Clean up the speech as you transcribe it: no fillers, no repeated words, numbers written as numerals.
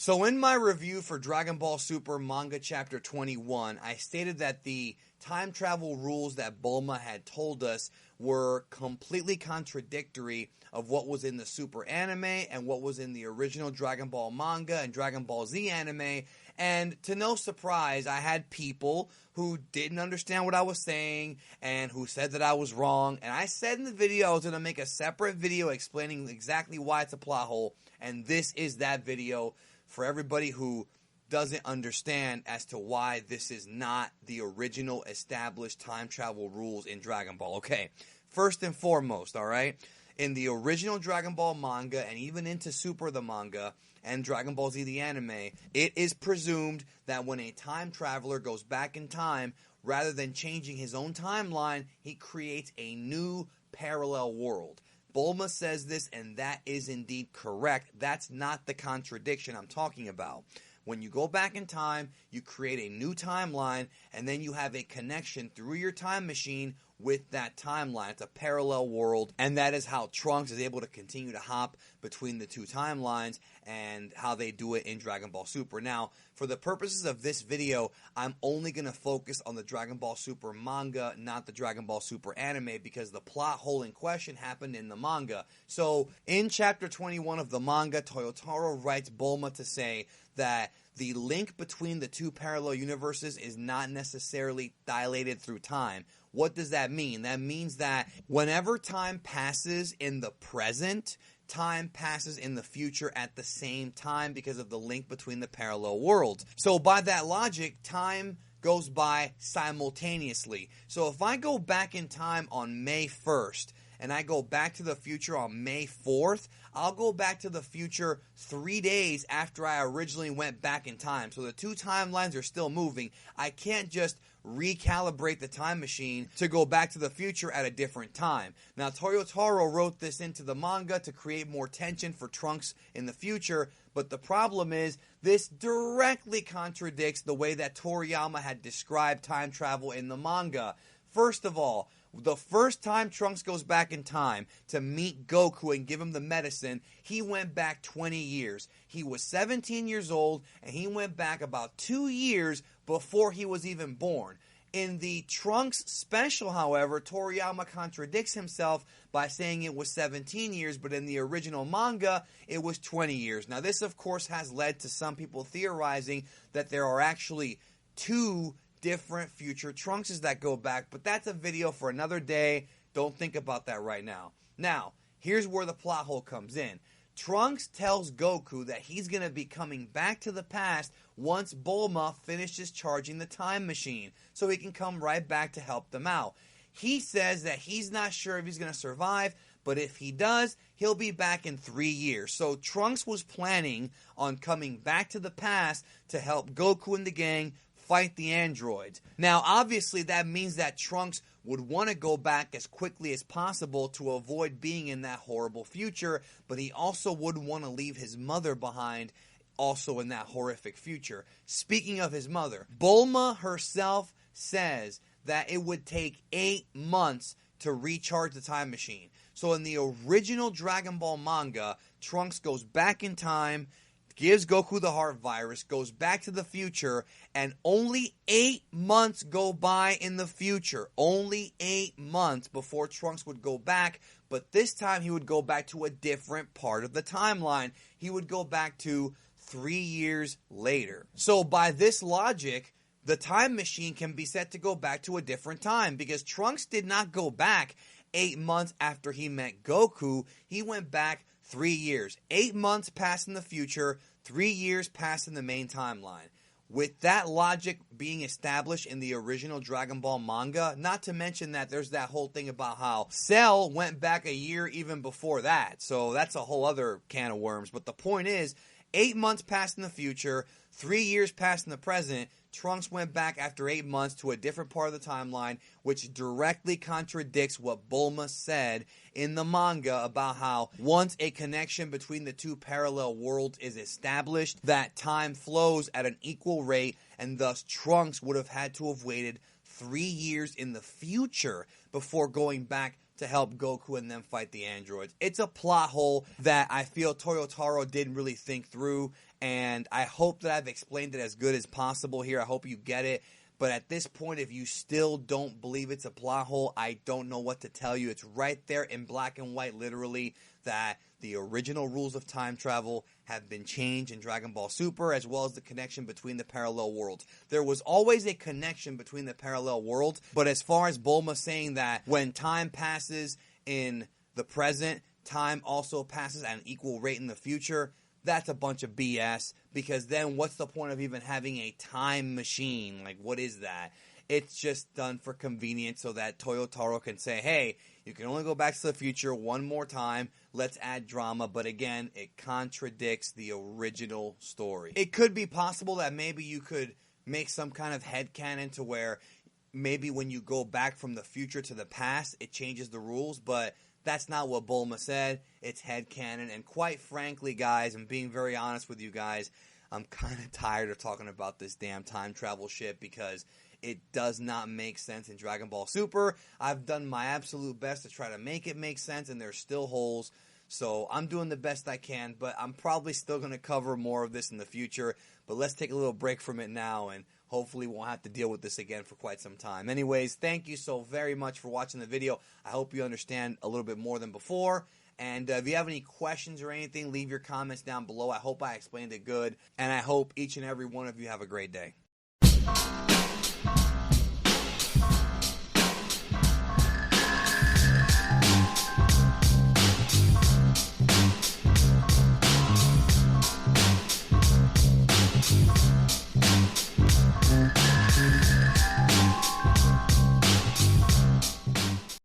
So in my review for Dragon Ball Super Manga Chapter 21, I stated that the time travel rules that Bulma had told us were completely contradictory of what was in the Super anime and what was in the original Dragon Ball manga and Dragon Ball Z anime. And to no surprise, I had people who didn't understand what I was saying and who said that I was wrong. And I said in the video I was going to make a separate video explaining exactly why it's a plot hole. And this is that video for everybody who doesn't understand as to why this is not the original established time travel rules in Dragon Ball. Okay, first and foremost, alright? In the original Dragon Ball manga and even into Super the manga and Dragon Ball Z the anime, it is presumed that when a time traveler goes back in time, rather than changing his own timeline, he creates a new parallel world. Bulma says this, and that is indeed correct. That's not the contradiction I'm talking about. When you go back in time, you create a new timeline, and then you have a connection through your time machine with that timeline. It's a parallel world, and that is how Trunks is able to continue to hop between the two timelines and how they do it in Dragon Ball Super. Now, for the purposes of this video, I'm only going to focus on the Dragon Ball Super manga, not the Dragon Ball Super anime, because the plot hole in question happened in the manga. So, in Chapter 21 of the manga, Toyotaro writes Bulma to say that the link between the two parallel universes is not necessarily dilated through time. What does that mean? That means that whenever time passes in the present, time passes in the future at the same time because of the link between the parallel worlds. So by that logic, time goes by simultaneously. So if I go back in time on May 1st, and I go back to the future on May 4th, I'll go back to the future 3 days after I originally went back in time. So the two timelines are still moving. I can't just recalibrate the time machine to go back to the future at a different time. Now, Toyotaro wrote this into the manga to create more tension for Trunks in the future, but the problem is this directly contradicts the way that Toriyama had described time travel in the manga. First of all, the first time Trunks goes back in time to meet Goku and give him the medicine, he went back 20 years. He was 17 years old, and he went back about 2 years before he was even born. In the Trunks special, however, Toriyama contradicts himself by saying it was 17 years, but in the original manga, it was 20 years. Now, this, of course, has led to some people theorizing that there are actually two different future Trunkses that go back, but that's a video for another day. Don't think about that right now. Now, here's where the plot hole comes in. Trunks tells Goku that he's going to be coming back to the past once Bulma finishes charging the time machine, so he can come right back to help them out. He says that he's not sure if he's going to survive, but if he does, he'll be back in 3 years. So Trunks was planning on coming back to the past to help Goku and the gang fight the androids. Now, obviously, that means that Trunks would want to go back as quickly as possible to avoid being in that horrible future, but he also wouldn't want to leave his mother behind also in that horrific future. Speaking of his mother, Bulma herself says that it would take 8 months to recharge the time machine. So in the original Dragon Ball manga, Trunks goes back in time, gives Goku the heart virus, goes back to the future, and only 8 months go by in the future. Only 8 months before Trunks would go back, but this time he would go back to a different part of the timeline. He would go back to 3 years later. So by this logic, the time machine can be set to go back to a different time, because Trunks did not go back 8 months after he met Goku. He went back 3 years. 8 months passed in the future, 3 years passed in the main timeline. With that logic being established in the original Dragon Ball manga, not to mention that there's that whole thing about how Cell went back a year even before that. So that's a whole other can of worms. But the point is, 8 months passed in the future, 3 years passed in the present. Trunks went back after 8 months to a different part of the timeline, which directly contradicts what Bulma said in the manga about how once a connection between the two parallel worlds is established, that time flows at an equal rate, and thus Trunks would have had to have waited 3 years in the future before going back to help Goku and them fight the androids. It's a plot hole that I feel Toyotaro didn't really think through, and I hope that I've explained it as good as possible here. I hope you get it. But at this point, if you still don't believe it's a plot hole, I don't know what to tell you. It's right there in black and white, literally, that the original rules of time travel have been changed in Dragon Ball Super, as well as the connection between the parallel worlds. There was always a connection between the parallel worlds, but as far as Bulma saying that when time passes in the present, time also passes at an equal rate in the future, that's a bunch of BS, because then what's the point of even having a time machine? Like, what is that? It's just done for convenience so that Toyotaro can say, hey, you can only go back to the future one more time. Let's add drama. But again, it contradicts the original story. It could be possible that maybe you could make some kind of headcanon to where maybe when you go back from the future to the past, it changes the rules, but that's not what Bulma said. It's headcanon. And quite frankly, guys, I'm being very honest with you guys, I'm kind of tired of talking about this damn time travel shit because it does not make sense in Dragon Ball Super. I've done my absolute best to try to make it make sense, and there's still holes. So I'm doing the best I can, but I'm probably still going to cover more of this in the future. But let's take a little break from it now, and hopefully won't have to deal with this again for quite some time. Anyways, thank you so very much for watching the video. I hope you understand a little bit more than before. And if you have any questions or anything, leave your comments down below. I hope I explained it good. And I hope each and every one of you have a great day.